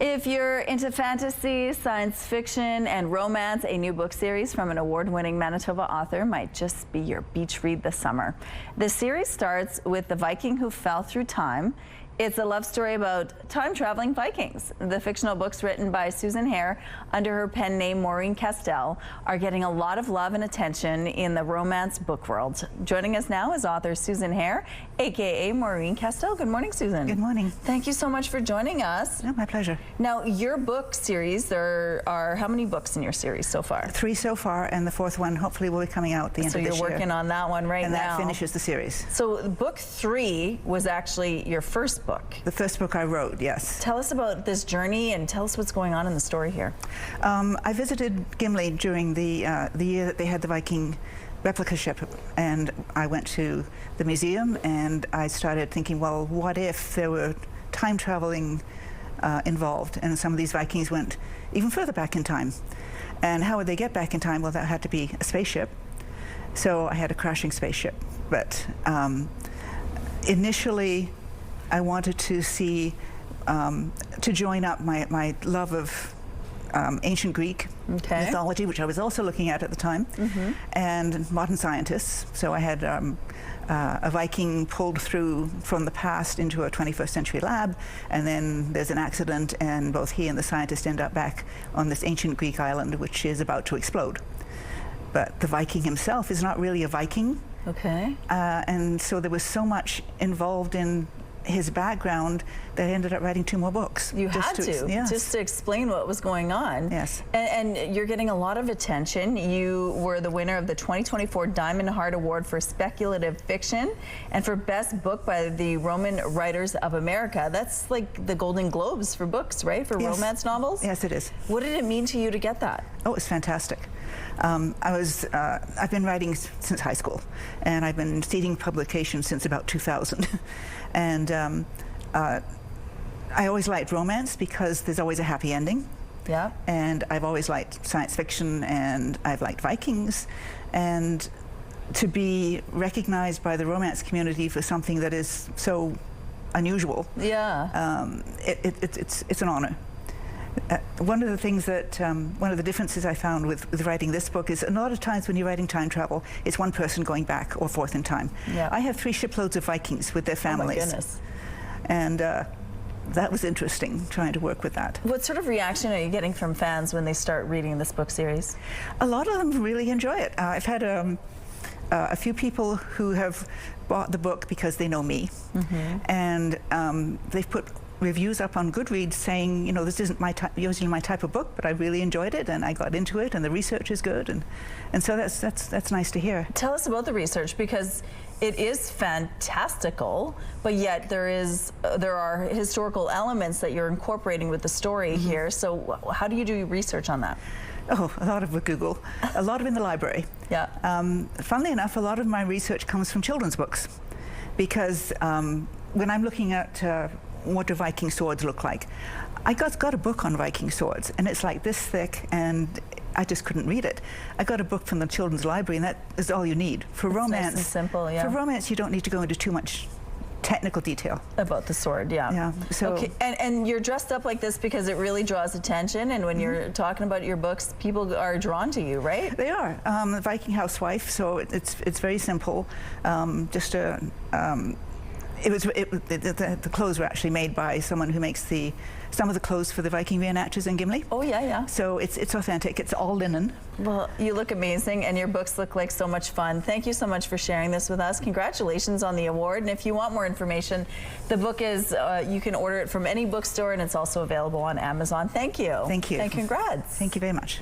If you're into fantasy, science fiction, and romance, a new book series from an award-winning Manitoba author might just be your beach read this summer. The series starts with the Viking who fell through time. It's a love story about time-traveling Vikings. The fictional books written by Susan Haire under her pen name Maureen Castell are getting a lot of love and attention in the romance book world. Joining us now is author Susan Haire, aka Maureen Castell. Good morning, Susan. Good morning. Thank you so much for joining us. No, my pleasure. Now, your book series, there are how many books in your series so far? 3 so far, and the 4th one hopefully will be coming out at the end of this year. So you're working on that one right now. And that finishes the series. So book 3 was actually your first book. The first book I wrote, yes. Tell us about this journey and tell us what's going on in the story here. I visited Gimli during the year that they had the Viking replica ship, and I went to the museum and I started thinking, well, what if there were time traveling involved, and some of these Vikings went even further back in time, and how would they get back in time? Well, that had to be a spaceship, so I had a crashing spaceship. But initially I wanted to see to join up my love of ancient Greek mythology, which I was also looking at the time, and modern scientists. So I had a Viking pulled through from the past into a 21st century lab, and then there's an accident and both he and the scientist end up back on this ancient Greek island which is about to explode. But the Viking himself is not really a Viking. And so there was so much involved in his background that I ended up writing 2 more books. You had to, yes, just to explain what was going on. Yes. And you're getting a lot of attention. You were the winner of the 2024 Diamond Heart Award for Speculative Fiction and for Best Book by the Roman Writers of America. That's like the Golden Globes for books, right? For romance novels? Yes, it is. What did it mean to you to get that? Oh, it's fantastic. I've been writing since high school, and I've been seeding publications since about 2000. And I always liked romance because there's always a happy ending. Yeah. And I've always liked science fiction, and I've liked Vikings. And to be recognized by the romance community for something that is so unusual, it's an honor. One of the things that, one of the differences I found with writing this book is a lot of times when you're writing time travel, it's one person going back or forth in time. I have 3 shiploads of Vikings with their families. Oh my goodness. And that was interesting, trying to work with that. What sort of reaction are you getting from fans when they start reading this book series? A lot of them really enjoy it. I've had a few people who have bought the book because they know me, and they've put reviews up on Goodreads saying, you know, this isn't usually my type of book, but I really enjoyed it and I got into it and the research is good, and so that's nice to hear. Tell us about the research, because it is fantastical, but yet there are historical elements that you're incorporating with the story here. So how do you do research on that? Oh, a lot of with Google, a lot of in the library. Funnily enough, a lot of my research comes from children's books, because when I'm looking at what do Viking swords look like, I got a book on Viking swords, and it's like this thick, and I just couldn't read it. I got a book from the children's library, and that is all you need. For romance, nice and simple, for romance, you don't need to go into too much technical detail about the sword. So and you're dressed up like this because it really draws attention, and when you're talking about your books, people are drawn to you, right? They are. The Viking housewife, so it's very simple. Just a the clothes were actually made by someone who makes some of the clothes for the Viking reenactors in Gimli. Oh yeah. So it's authentic. It's all linen. Well, you look amazing, and your books look like so much fun. Thank you so much for sharing this with us. Congratulations on the award. And if you want more information, the book is you can order it from any bookstore, and it's also available on Amazon. Thank you. Thank you. And congrats. Thank you very much.